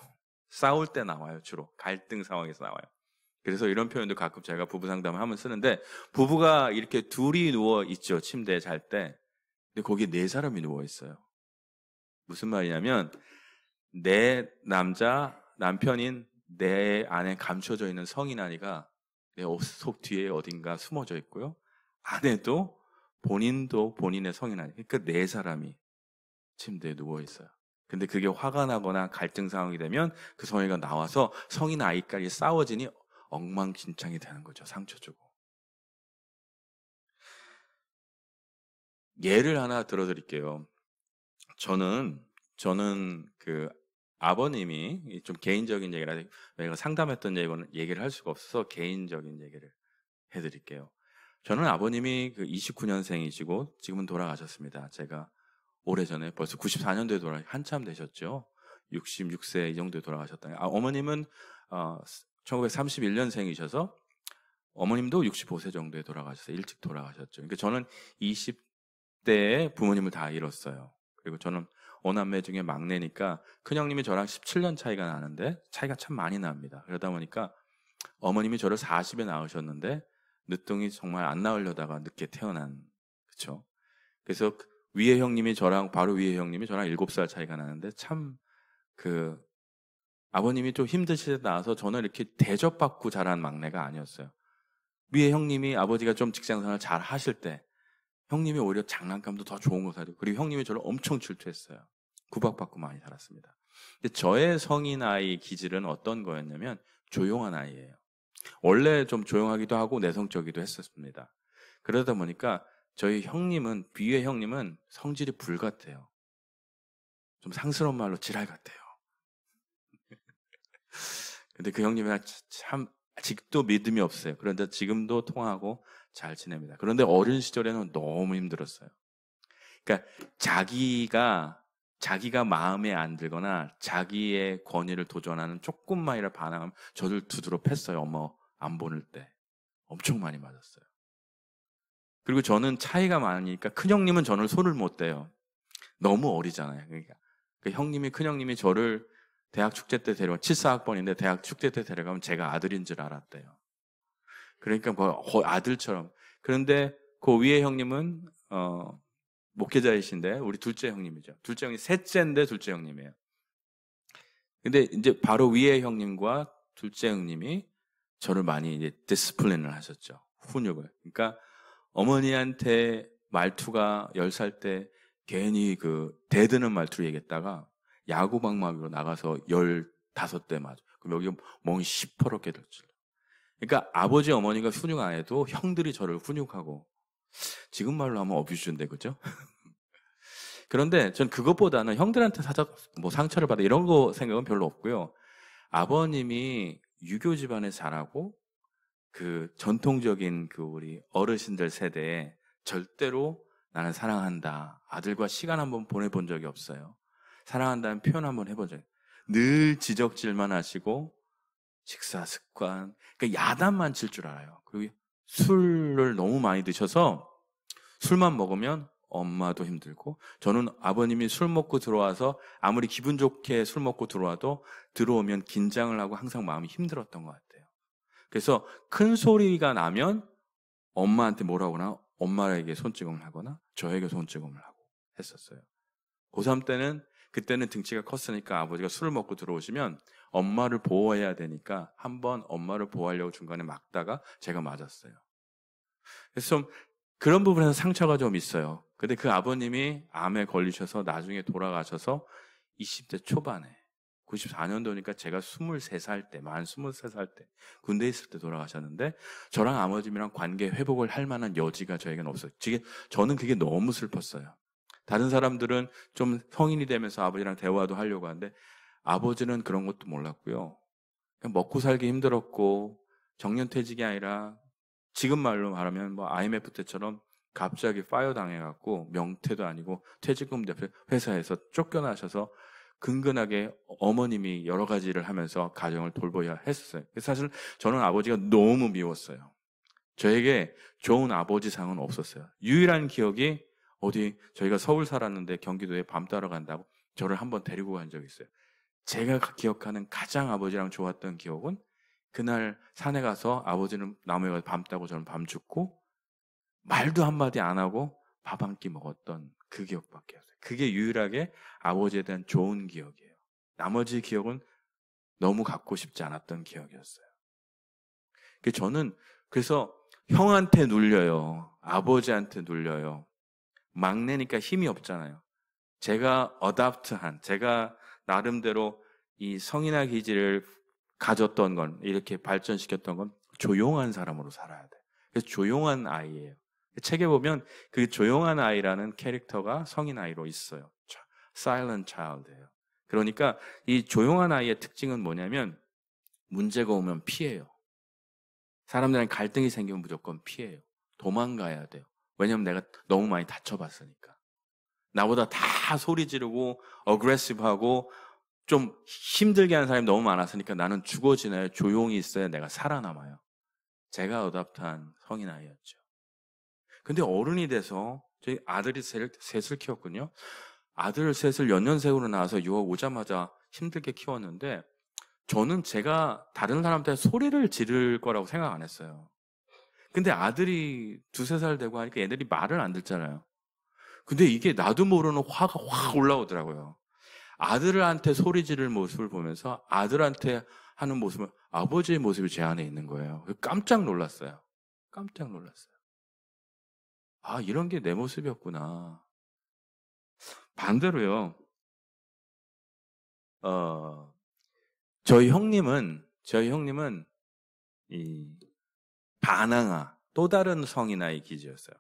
싸울 때 나와요. 주로 갈등 상황에서 나와요. 그래서 이런 표현도 가끔 제가 부부 상담을 하면 쓰는데 부부가 이렇게 둘이 누워 있죠. 침대에 잘 때. 근데 거기에 4사람이 누워 있어요. 무슨 말이냐면 내 남편인 내 안에 감춰져 있는 성인 아이가 내 속 뒤에 어딘가 숨어져 있고요. 아내도 본인도 본인의 성인 아이. 그러니까 4사람이 침대에 누워 있어요. 근데 그게 화가 나거나 갈등 상황이 되면 그 성인이가 나와서 성인 아이까지 싸워지니 엉망진창이 되는 거죠. 상처 주고. 예를 하나 들어드릴게요. 저는 그 아버님이 좀 개인적인 얘기라 내가 상담했던 얘기를 할 수가 없어서 개인적인 얘기를 해드릴게요. 저는 아버님이 그 29년생이시고 지금은 돌아가셨습니다. 제가 오래전에 벌써 94년도에 한참 되셨죠. 66세 이 정도에 돌아가셨다. 어머님은 1931년생이셔서 어머님도 65세 정도에 돌아가셨어요. 일찍 돌아가셨죠. 그러니까 저는 20대에 부모님을 다 잃었어요. 그리고 저는 5남매 중에 막내니까 큰형님이 저랑 17년 차이가 나는데 차이가 참 많이 납니다. 그러다 보니까 어머님이 저를 40에 낳으셨는데 늦둥이 정말 안 낳으려다가 늦게 태어난, 그렇죠? 그래서 바로 위에 형님이 저랑 7살 차이가 나는데 참 아버님이 좀 힘드실 때 나와서 저는 이렇게 대접받고 자란 막내가 아니었어요. 위에 형님이 아버지가 좀 직장생활 잘 하실 때 형님이 오히려 장난감도 더 좋은 거 사주고 그리고 형님이 저를 엄청 질투했어요. 구박받고 많이 살았습니다. 근데 저의 성인 아이 기질은 어떤 거였냐면 조용한 아이예요. 원래 좀 조용하기도 하고 내성적이기도 했었습니다. 그러다 보니까 저희 위에 형님은 성질이 불 같아요. 좀 상스러운 말로 지랄 같아요. 근데 그 형님은 참 아직도 믿음이 없어요. 그런데 지금도 통하고 잘 지냅니다. 그런데 어린 시절에는 너무 힘들었어요. 그러니까 자기가 마음에 안 들거나 자기의 권위를 도전하는 조금만이라 반항하면 저를 두드러 팼어요. 엄마 안 보낼 때. 엄청 많이 맞았어요. 그리고 저는 차이가 많으니까 큰형님은 저를 손을 못 대요. 너무 어리잖아요. 그러니까 큰형님이 저를 대학 축제 때 74학번인데 대학 축제 때 데려가면 제가 아들인 줄 알았대요. 그러니까 거의 아들처럼. 그런데 그 위에 형님은 목회자이신데 우리 둘째 형님이죠. 둘째 형님 셋째인데 둘째 형님이에요. 근데 이제 바로 위에 형님과 둘째 형님이 저를 많이 이제 디스플린을 하셨죠. 훈육을. 그러니까 어머니한테 말투가 10살 때 괜히 대드는 말투로 얘기했다가 야구방망이로 나가서 15대 맞아. 그럼 여기 멍이 시퍼렇게 들죠. 그러니까 아버지 어머니가 훈육 안 해도 형들이 저를 훈육하고, 지금 말로 하면 어뷰즈인데, 그죠? 그런데 전 그것보다는 형들한테 뭐 상처를 받아 이런 거 생각은 별로 없고요. 아버님이 유교 집안에 자라고 그 전통적인 그 우리 어르신들 세대에 절대로 나는 사랑한다, 아들과 시간 한번 보내본 적이 없어요. 사랑한다는 표현 한번 해본 적이, 늘 지적질만 하시고 식사 습관, 그러니까 야단만 칠 줄 알아요. 그리고 술을 너무 많이 드셔서 술만 먹으면 엄마도 힘들고, 저는 아버님이 술 먹고 들어와서 아무리 기분 좋게 술 먹고 들어와도 들어오면 긴장을 하고 항상 마음이 힘들었던 것 같아요. 그래서 큰 소리가 나면 엄마한테 뭐라고 하나, 엄마에게 손찌검을 하거나 저에게 손찌검을 하고 했었어요. 고3 때는, 그때는 등치가 컸으니까 아버지가 술을 먹고 들어오시면 엄마를 보호해야 되니까 한번 엄마를 보호하려고 중간에 막다가 제가 맞았어요. 그래서 좀 그런 부분에서 상처가 좀 있어요. 근데 그 아버님이 암에 걸리셔서 나중에 돌아가셔서 20대 초반에, 94년도니까 제가 23살 때, 만 23살 때, 군대에 있을 때 돌아가셨는데, 저랑 아버님이랑 관계 회복을 할 만한 여지가 저에게는 없어요. 저는 그게 너무 슬펐어요. 다른 사람들은 좀 성인이 되면서 아버지랑 대화도 하려고 하는데, 아버지는 그런 것도 몰랐고요. 그냥 먹고 살기 힘들었고, 정년퇴직이 아니라 지금 말로 말하면 뭐 IMF 때처럼 갑자기 파이어 당해갖고 명퇴도 아니고 퇴직금 대표 회사에서 쫓겨나셔서 근근하게 어머님이 여러 가지를 하면서 가정을 돌보야 했었어요. 사실 저는 아버지가 너무 미웠어요. 저에게 좋은 아버지상은 없었어요. 유일한 기억이, 어디 저희가 서울 살았는데 경기도에 밤 따러 간다고 저를 한번 데리고 간 적이 있어요. 제가 기억하는 가장 아버지랑 좋았던 기억은 그날 산에 가서 아버지는 나무에 가서 밤 따고 저는 밤 죽고 말도 한마디 안 하고 밥 한 끼 먹었던 그 기억밖에 없어요. 그게 유일하게 아버지에 대한 좋은 기억이에요. 나머지 기억은 너무 갖고 싶지 않았던 기억이었어요. 저는 그래서 형한테 눌려요. 아버지한테 눌려요. 막내니까 힘이 없잖아요. 제가 제가 나름대로 이 성인아 기질을 가졌던 건, 이렇게 발전시켰던 건 조용한 사람으로 살아야 돼요. 그래서 조용한 아이예요. 책에 보면 그 조용한 아이라는 캐릭터가 성인 아이로 있어요. Silent Child예요. 그러니까 이 조용한 아이의 특징은 뭐냐면 문제가 오면 피해요. 사람들이랑 갈등이 생기면 무조건 피해요. 도망가야 돼요. 왜냐면 내가 너무 많이 다쳐봤으니까. 나보다 다 소리 지르고 어그레시브하고 좀 힘들게 하는 사람이 너무 많았으니까 나는 죽어지나요? 조용히 있어야 내가 살아남아요. 제가 어답트한 성인 아이였죠. 근데 어른이 돼서 저희 아들이 셋을 키웠거든요. 아들 셋을 연년생으로 낳아서 유학 오자마자 힘들게 키웠는데, 저는 제가 다른 사람한테 소리를 지를 거라고 생각 안 했어요. 근데 아들이 2-3살 되고 하니까 애들이 말을 안 듣잖아요. 근데 이게 나도 모르는 화가 확 올라오더라고요. 아들한테 소리 지를 모습을 보면서 아들한테 하는 모습은 아버지의 모습이 제 안에 있는 거예요. 깜짝 놀랐어요. 깜짝 놀랐어요. 아, 이런 게 내 모습이었구나. 반대로요. 저희 형님은 이 반항아, 또 다른 성인아이 기질이었어요.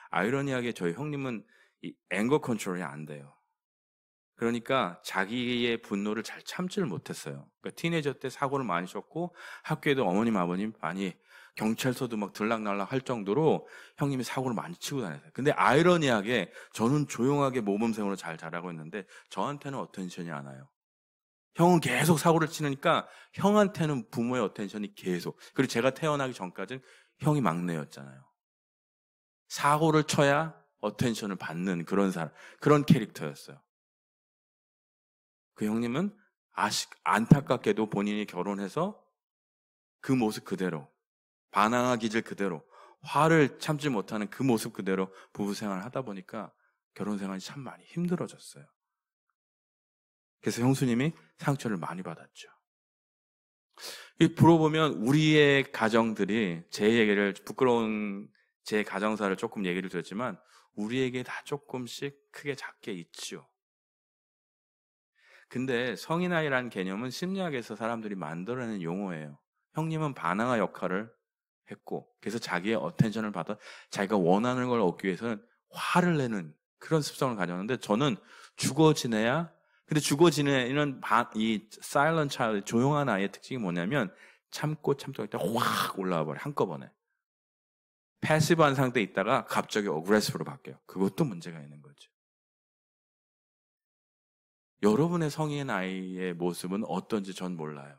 아이러니하게 저희 형님은 이 앵거 컨트롤이 안 돼요. 그러니까 자기의 분노를 잘 참지를 못했어요. 그러니까 티네이저 때 사고를 많이 쳤고 학교에도 어머님 아버님 많이, 경찰서도 막 들락날락 할 정도로 형님이 사고를 많이 치고 다녔어요. 근데 아이러니하게 저는 조용하게 모범생으로 잘 자라고 있는데 저한테는 어텐션이 안 와요. 형은 계속 사고를 치니까 형한테는 부모의 어텐션이 계속. 그리고 제가 태어나기 전까지는 형이 막내였잖아요. 사고를 쳐야 어텐션을 받는 그런 사람, 그런 캐릭터였어요. 그 형님은 안타깝게도 본인이 결혼해서 그 모습 그대로, 반항아 기질 그대로, 화를 참지 못하는 그 모습 그대로 부부 생활을 하다 보니까 결혼 생활이 참 많이 힘들어졌어요. 그래서 형수님이 상처를 많이 받았죠. 물어보면 우리의 가정들이, 제 얘기를, 부끄러운 제 가정사를 조금 얘기를 드렸지만 우리에게 다 조금씩 크게 작게 있죠. 근데 성인아이라는 개념은 심리학에서 사람들이 만들어낸 용어예요. 형님은 반항아 역할을 했고, 그래서 자기의 어텐션을 받아 자기가 원하는 걸 얻기 위해서는 화를 내는 그런 습성을 가졌는데, 저는 죽어 지내야, 근데 죽어 지내는 이 silent child, 조용한 아이의 특징이 뭐냐면 참고 있다 확 올라와 버려, 한꺼번에. 패시브한 상태에 있다가 갑자기 어그레시브로 바뀌어요. 그것도 문제가 있는 거죠. 여러분의 성인 아이의 모습은 어떤지 전 몰라요.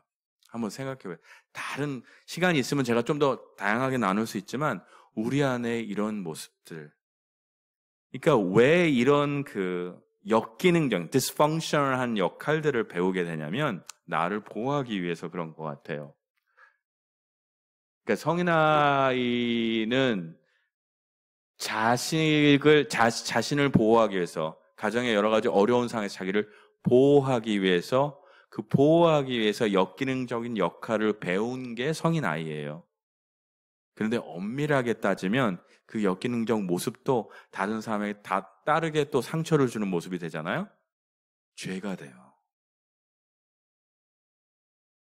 한번 생각해봐요. 다른 시간이 있으면 제가 좀 더 다양하게 나눌 수 있지만 우리 안에 이런 모습들, 그러니까 왜 이런 그 역기능적, dysfunctional한 역할들을 배우게 되냐면 나를 보호하기 위해서 그런 것 같아요. 그러니까 성인 아이는 자신을 보호하기 위해서, 가정의 여러 가지 어려운 상황에서 자기를 보호하기 위해서, 그 보호하기 위해서 역기능적인 역할을 배운 게 성인 아이예요. 그런데 엄밀하게 따지면 그 역기능적 모습도 다른 사람에게 따르게 또 상처를 주는 모습이 되잖아요. 죄가 돼요.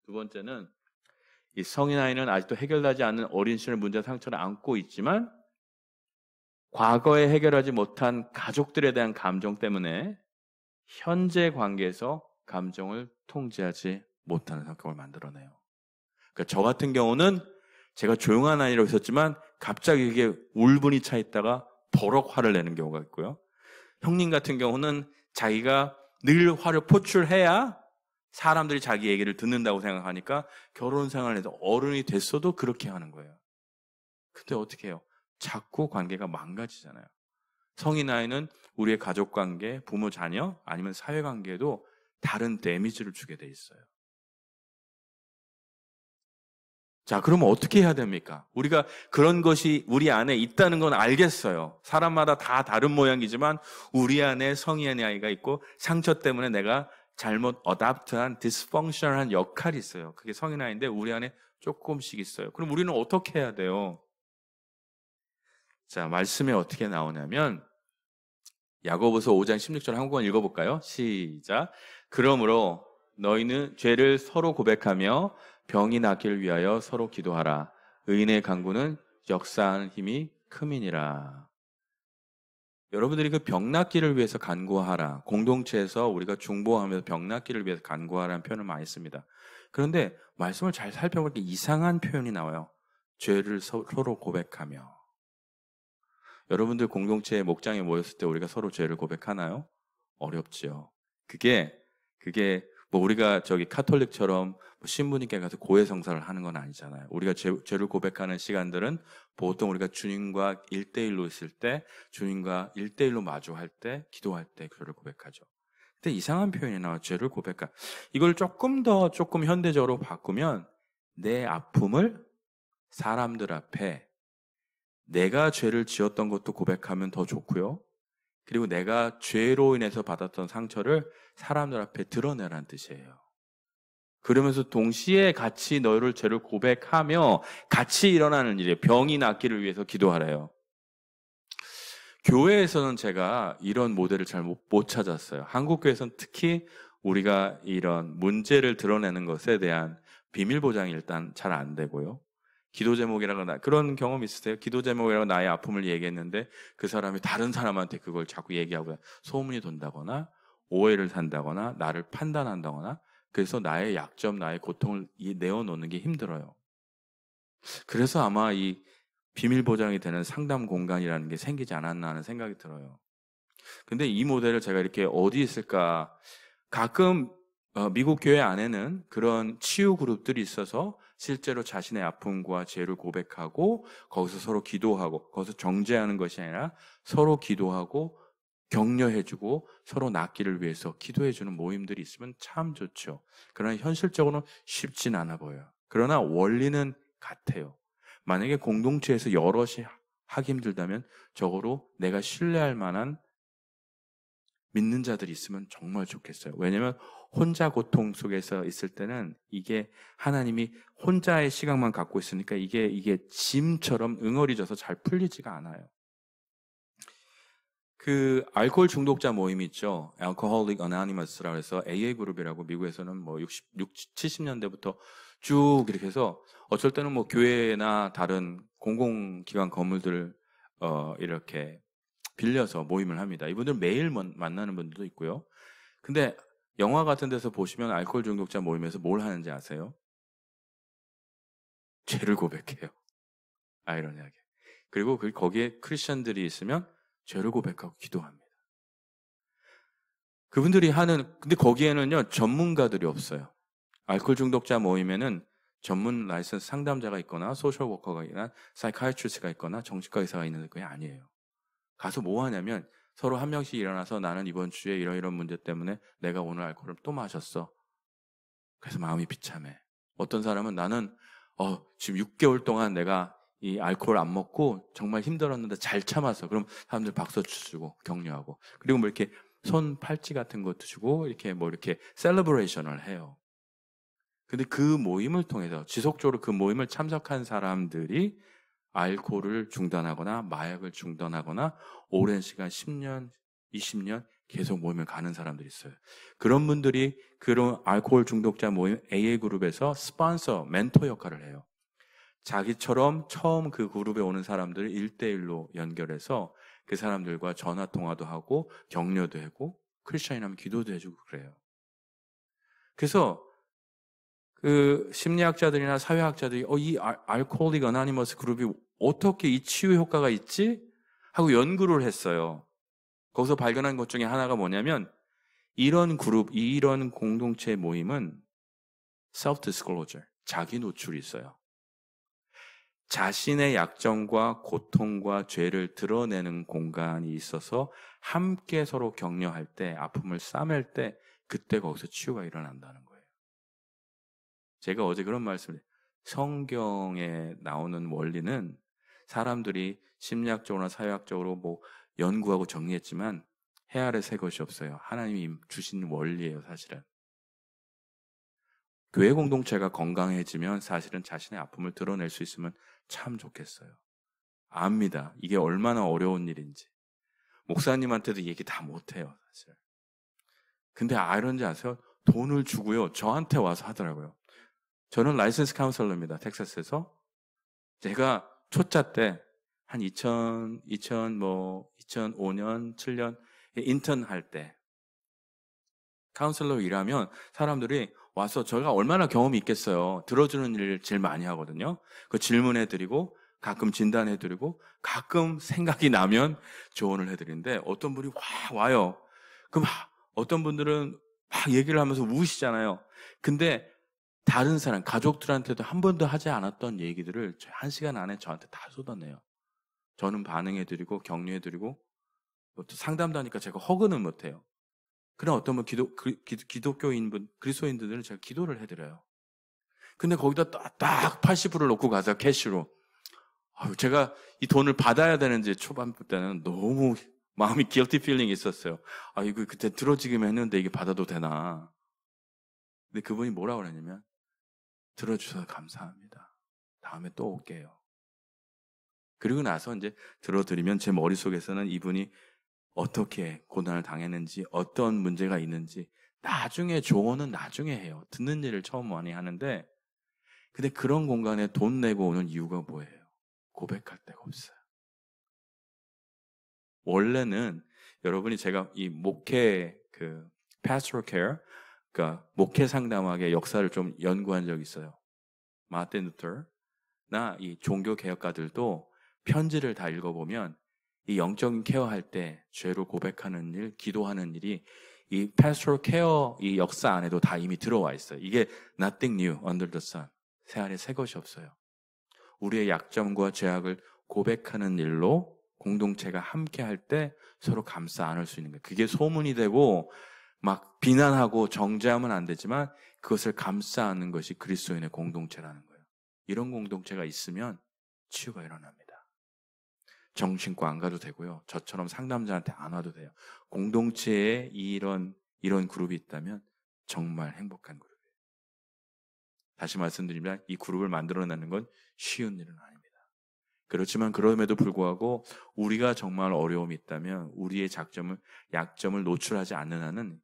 두 번째는 이 성인 아이는 아직도 해결되지 않은 어린 시절 문제 상처를 안고 있지만 과거에 해결하지 못한 가족들에 대한 감정 때문에 현재 관계에서 감정을 통제하지 못하는 성격을 만들어내요. 그러니까 저 같은 경우는 제가 조용한 아이라고 있었지만 갑자기 이게 울분이 차 있다가 버럭 화를 내는 경우가 있고요. 형님 같은 경우는 자기가 늘 화를 포출해야 사람들이 자기 얘기를 듣는다고 생각하니까 결혼 생활을 해서 어른이 됐어도 그렇게 하는 거예요. 근데 어떻게 해요? 자꾸 관계가 망가지잖아요. 성인 아이는 우리의 가족 관계, 부모 자녀, 아니면 사회 관계에도 다른 데미지를 주게 돼 있어요. 자, 그러면 어떻게 해야 됩니까? 우리가 그런 것이 우리 안에 있다는 건 알겠어요. 사람마다 다 다른 모양이지만 우리 안에 성인의 아이가 있고 상처 때문에 내가 잘못 어답트한 디스펑셔널한 역할이 있어요. 그게 성인 아이인데 우리 안에 조금씩 있어요. 그럼 우리는 어떻게 해야 돼요? 자, 말씀에 어떻게 나오냐면 야고보서 5장 16절 한국어 읽어볼까요? 시작. 그러므로 너희는 죄를 서로 고백하며 병이 낫기를 위하여 서로 기도하라. 의인의 간구는 역사하는 힘이 큼이니라. 여러분들이 그 병 낫기를 위해서 간구하라. 공동체에서 우리가 중보하면서 병 낫기를 위해서 간구하라는 표현을 많이 씁니다. 그런데 말씀을 잘 살펴보니까 이상한 표현이 나와요. 죄를 서로 고백하며. 여러분들 공동체의 목장에 모였을 때 우리가 서로 죄를 고백하나요? 어렵지요. 그게 뭐 우리가 저기 카톨릭처럼 신부님께 가서 고해성사를 하는 건 아니잖아요. 우리가 죄를 고백하는 시간들은 보통 우리가 주님과 1대1로 있을 때, 주님과 1대1로 마주할 때, 기도할 때 죄를 고백하죠. 근데 이상한 표현이 나와. 죄를 고백하. 이걸 조금 현대적으로 바꾸면 내 아픔을 사람들 앞에 내가 죄를 지었던 것도 고백하면 더 좋고요. 그리고 내가 죄로 인해서 받았던 상처를 사람들 앞에 드러내라는 뜻이에요. 그러면서 동시에 같이 너를 죄를 고백하며 같이 일어나는 일이에요. 병이 낫기를 위해서 기도하래요. 교회에서는 제가 이런 모델을 잘 못 찾았어요. 한국 교회에서는 특히 우리가 이런 문제를 드러내는 것에 대한 비밀 보장이 일단 잘 안 되고요. 기도 제목이라거나 그런 경험 있으세요? 기도 제목이라고 나의 아픔을 얘기했는데 그 사람이 다른 사람한테 그걸 자꾸 얘기하고 소문이 돈다거나 오해를 산다거나 나를 판단한다거나 그래서 나의 약점, 나의 고통을 내어놓는 게 힘들어요. 그래서 아마 이 비밀 보장이 되는 상담 공간이라는 게 생기지 않았나 하는 생각이 들어요. 근데 이 모델을 제가 이렇게 어디 있을까? 가끔 미국 교회 안에는 그런 치유 그룹들이 있어서 실제로 자신의 아픔과 죄를 고백하고 거기서 서로 기도하고 거기서 정죄하는 것이 아니라 서로 기도하고 격려해주고 서로 낫기를 위해서 기도해주는 모임들이 있으면 참 좋죠. 그러나 현실적으로는 쉽진 않아 보여요. 그러나 원리는 같아요. 만약에 공동체에서 여럿이 하기 힘들다면 적어도 내가 신뢰할 만한 믿는 자들이 있으면 정말 좋겠어요. 왜냐하면 혼자 고통 속에서 있을 때는 이게 하나님이 혼자의 시각만 갖고 있으니까 이게 짐처럼 응어리져서 잘 풀리지가 않아요. 그 알코올 중독자 모임 있죠. Alcoholic Anonymous라고 해서 AA 그룹이라고 미국에서는 뭐 70년대부터 쭉 이렇게 해서 어쩔 때는 뭐 교회나 다른 공공기관 건물들을 이렇게 빌려서 모임을 합니다. 이분들 매일 만나는 분들도 있고요. 근데 영화 같은 데서 보시면 알코올 중독자 모임에서 뭘 하는지 아세요? 죄를 고백해요. 아이러니하게. 그리고 거기에 크리스천들이 있으면 죄를 고백하고 기도합니다. 그분들이 근데 거기에는요, 전문가들이 없어요. 알코올 중독자 모임에는 전문 라이선스 상담자가 있거나 소셜 워커가 있거나 사이카이트리스트가 있거나 정신과 의사가 있는 게 아니에요. 가서 뭐 하냐면 서로 한 명씩 일어나서 나는 이번 주에 이런 문제 때문에 내가 오늘 알코올을 또 마셨어. 그래서 마음이 비참해. 어떤 사람은 나는 지금 6개월 동안 내가 이 알코올 안 먹고 정말 힘들었는데 잘 참았어. 그럼 사람들 박수 주고 격려하고. 그리고 뭐 이렇게 손 팔찌 같은 것도 주고 이렇게 뭐 이렇게 셀러브레이션을 해요. 근데 그 모임을 통해서 지속적으로 그 모임을 참석한 사람들이 알코올을 중단하거나 마약을 중단하거나 오랜 시간 10년, 20년 계속 모임을 가는 사람들이 있어요. 그런 분들이 그런 알코올 중독자 모임 AA 그룹에서 스폰서, 멘토 역할을 해요. 자기처럼 처음 그 그룹에 오는 사람들을 1대1로 연결해서 그 사람들과 전화 통화도 하고 격려도 하고 크리스천이라면 기도도 해주고 그래요. 그래서 그 심리학자들이나 사회학자들이 이 알코올릭 어나니머스 그룹이 어떻게 이 치유 효과가 있지? 하고 연구를 했어요. 거기서 발견한 것 중에 하나가 뭐냐면 이런 그룹, 이런 공동체 모임은 self-disclosure, 자기 노출이 있어요. 자신의 약점과 고통과 죄를 드러내는 공간이 있어서 함께 서로 격려할 때, 아픔을 싸맬 때 그때 거기서 치유가 일어난다는 거예요. 제가 어제 그런 말씀을 성경에 나오는 원리는 사람들이 심리학적으로나 사회학적으로 뭐 연구하고 정리했지만 해 아래 새 것이 없어요. 하나님이 주신 원리예요, 사실은. 교회 공동체가 건강해지면 사실은 자신의 아픔을 드러낼 수 있으면 참 좋겠어요. 압니다. 이게 얼마나 어려운 일인지. 목사님한테도 얘기 다 못해요, 사실. 근데 이런지 아세요? 돈을 주고요. 저한테 와서 하더라고요. 저는 라이선스 카운셀러입니다. 텍사스에서. 제가 초짜 때 한 2005년, 7년 인턴 할 때 카운셀러 일하면 사람들이 와서 저희가 얼마나 경험이 있겠어요. 들어주는 일을 제일 많이 하거든요. 그 질문해드리고 가끔 진단해드리고 가끔 생각이 나면 조언을 해드리는데 어떤 분이 와요. 그럼 어떤 분들은 막 얘기를 하면서 우시잖아요. 근데 다른 사람, 가족들한테도 한 번도 하지 않았던 얘기들을 1시간 안에 저한테 다 쏟아내요. 저는 반응해드리고 격려해드리고 또 상담도 하니까 제가 허그는 못해요. 그런 어떤 분 기독교인분, 그리스도인들은 제가 기도를 해드려요. 근데 거기다 딱 80%를 놓고 가서 캐시로. 제가 이 돈을 받아야 되는지 초반 때는 너무 마음이 guilty feeling이 있었어요. 이거 그때 들어지기만 했는데 이게 받아도 되나. 근데 그분이 뭐라고 그러냐면 들어주셔서 감사합니다. 다음에 또 올게요. 그리고 나서 이제 들어드리면 제 머릿속에서는 이분이 어떻게 고난을 당했는지, 어떤 문제가 있는지, 나중에 조언은 나중에 해요. 듣는 일을 처음 많이 하는데, 근데 그런 공간에 돈 내고 오는 이유가 뭐예요? 고백할 데가 없어요. 원래는 여러분이 제가 이 목회 pastoral care, 그러니까 목회 상담학의 역사를 좀 연구한 적이 있어요. 마틴 루터나 이 종교 개혁가들도 편지를 다 읽어보면 이 영적인 케어할 때 죄로 고백하는 일, 기도하는 일이 이 pastoral care 이 역사 안에도 다 이미 들어와 있어요. 이게 nothing new under the sun. 새 아래 새 것이 없어요. 우리의 약점과 죄악을 고백하는 일로 공동체가 함께 할 때 서로 감싸 안을 수 있는 거예요. 그게 소문이 되고 막 비난하고 정죄하면 안 되지만 그것을 감싸 안는 것이 그리스도인의 공동체라는 거예요. 이런 공동체가 있으면 치유가 일어납니다. 정신과 안 가도 되고요. 저처럼 상담자한테 안 와도 돼요. 공동체에 이런 그룹이 있다면 정말 행복한 그룹이에요. 다시 말씀드리면 이 그룹을 만들어내는 건 쉬운 일은 아닙니다. 그렇지만 그럼에도 불구하고 우리가 정말 어려움이 있다면 우리의 약점을 노출하지 않는 한은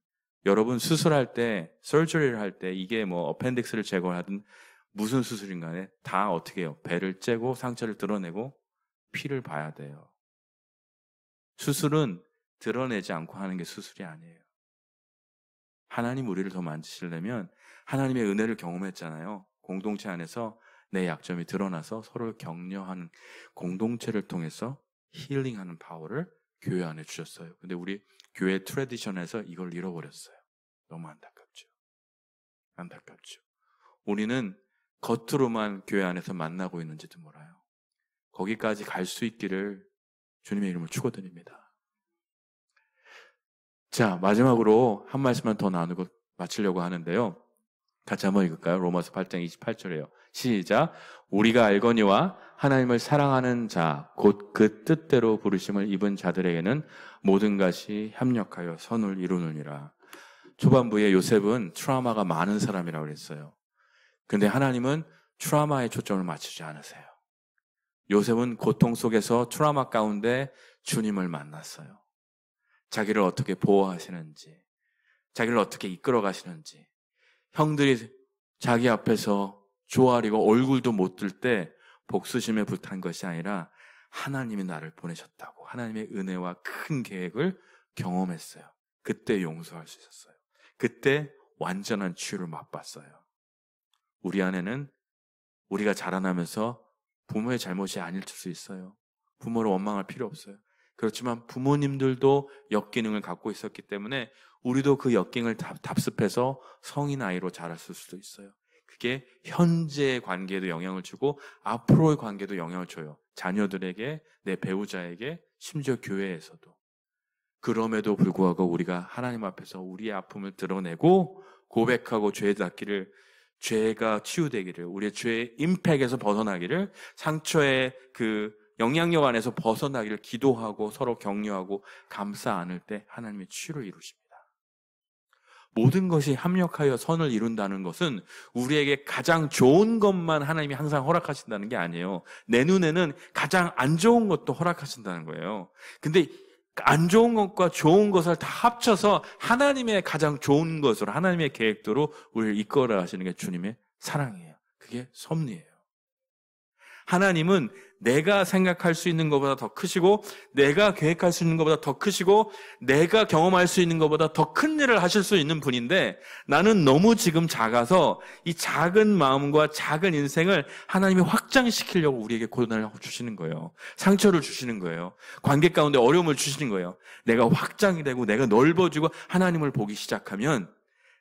여러분 수술할 때, 서저리를 할 때 이게 뭐 어펜딕스를 제거하든 무슨 수술인 간에 다 어떻게 해요? 배를 째고 상처를 드러내고 피를 봐야 돼요. 수술은 드러내지 않고 하는 게 수술이 아니에요. 하나님 우리를 더 만지시려면 하나님의 은혜를 경험했잖아요. 공동체 안에서 내 약점이 드러나서 서로를 격려하는 공동체를 통해서 힐링하는 파워를 교회 안에 주셨어요. 근데 우리 교회 트래디션에서 이걸 잃어버렸어요. 너무 안타깝죠. 안타깝죠. 우리는 겉으로만 교회 안에서 만나고 있는지도 몰라요. 거기까지 갈 수 있기를 주님의 이름을 축원드립니다. 자, 마지막으로 한 말씀만 더 나누고 마치려고 하는데요. 같이 한번 읽을까요? 로마서 8장 28절이에요. 시작. 우리가 알거니와 하나님을 사랑하는 자, 곧 그 뜻대로 부르심을 입은 자들에게는 모든 것이 협력하여 선을 이루느니라. 초반부에 요셉은 트라우마가 많은 사람이라고 그랬어요. 근데 하나님은 트라우마에 초점을 맞추지 않으세요. 요셉은 고통 속에서 트라우마 가운데 주님을 만났어요. 자기를 어떻게 보호하시는지, 자기를 어떻게 이끌어 가시는지, 형들이 자기 앞에서 조아리고 얼굴도 못 들 때 복수심에 불탄 것이 아니라 하나님이 나를 보내셨다고 하나님의 은혜와 큰 계획을 경험했어요. 그때 용서할 수 있었어요. 그때 완전한 치유를 맛봤어요. 우리 안에는 우리가 자라나면서 부모의 잘못이 아닐 수 있어요. 부모를 원망할 필요 없어요. 그렇지만 부모님들도 역기능을 갖고 있었기 때문에 우리도 그 역기능을 답습해서 성인 아이로 자랐을 수도 있어요. 그게 현재의 관계에도 영향을 주고 앞으로의 관계도 영향을 줘요. 자녀들에게, 내 배우자에게, 심지어 교회에서도. 그럼에도 불구하고 우리가 하나님 앞에서 우리의 아픔을 드러내고 고백하고 죄 닿기를, 죄가 치유되기를, 우리의 죄의 임팩에서 벗어나기를, 상처의 그 영향력 안에서 벗어나기를 기도하고 서로 격려하고 감싸 안을 때 하나님의 치유를 이루십니다. 모든 것이 합력하여 선을 이룬다는 것은 우리에게 가장 좋은 것만 하나님이 항상 허락하신다는 게 아니에요. 내 눈에는 가장 안 좋은 것도 허락하신다는 거예요. 근데 안 좋은 것과 좋은 것을 다 합쳐서 하나님의 가장 좋은 것으로, 하나님의 계획대로 우리를 이끌어 가시는 게 주님의 사랑이에요. 그게 섭리예요. 하나님은 내가 생각할 수 있는 것보다 더 크시고, 내가 계획할 수 있는 것보다 더 크시고, 내가 경험할 수 있는 것보다 더 큰 일을 하실 수 있는 분인데, 나는 너무 지금 작아서 이 작은 마음과 작은 인생을 하나님이 확장시키려고 우리에게 고난을 주시는 거예요. 상처를 주시는 거예요. 관계 가운데 어려움을 주시는 거예요. 내가 확장이 되고 내가 넓어지고 하나님을 보기 시작하면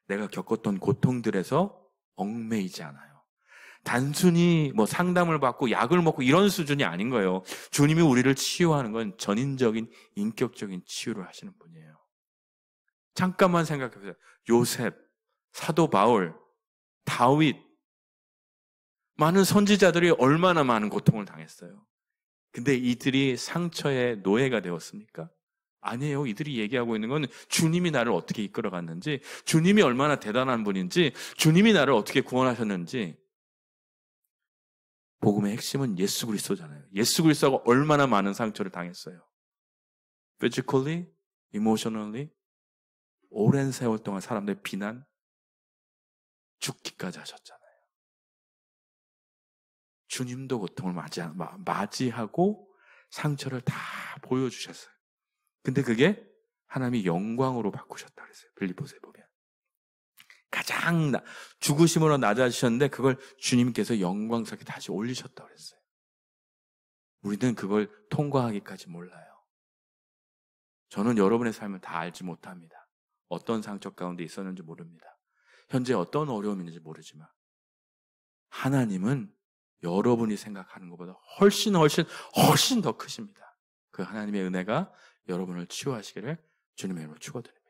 내가 겪었던 고통들에서 얽매이지 않아요. 단순히 뭐 상담을 받고 약을 먹고 이런 수준이 아닌 거예요. 주님이 우리를 치유하는 건 전인적인 인격적인 치유를 하시는 분이에요. 잠깐만 생각해 보세요. 요셉, 사도 바울, 다윗, 많은 선지자들이 얼마나 많은 고통을 당했어요. 근데 이들이 상처의 노예가 되었습니까? 아니에요. 이들이 얘기하고 있는 건 주님이 나를 어떻게 이끌어갔는지, 주님이 얼마나 대단한 분인지, 주님이 나를 어떻게 구원하셨는지. 복음의 핵심은 예수 그리스도잖아요. 예수 그리스도가 얼마나 많은 상처를 당했어요. Physically, emotionally, 오랜 세월 동안 사람들의 비난, 죽기까지 하셨잖아요. 주님도 고통을 맞이하고 상처를 다 보여주셨어요. 근데 그게 하나님이 영광으로 바꾸셨다 그랬어요. 빌립보서에 보면. 가장 죽으심으로 낮아지셨는데 그걸 주님께서 영광스럽게 다시 올리셨다고 그랬어요. 우리는 그걸 통과하기까지 몰라요. 저는 여러분의 삶을 다 알지 못합니다. 어떤 상처 가운데 있었는지 모릅니다. 현재 어떤 어려움이 있는지 모르지만 하나님은 여러분이 생각하는 것보다 훨씬 더 크십니다. 그 하나님의 은혜가 여러분을 치유하시기를 주님의 이름으로 축원드립니다.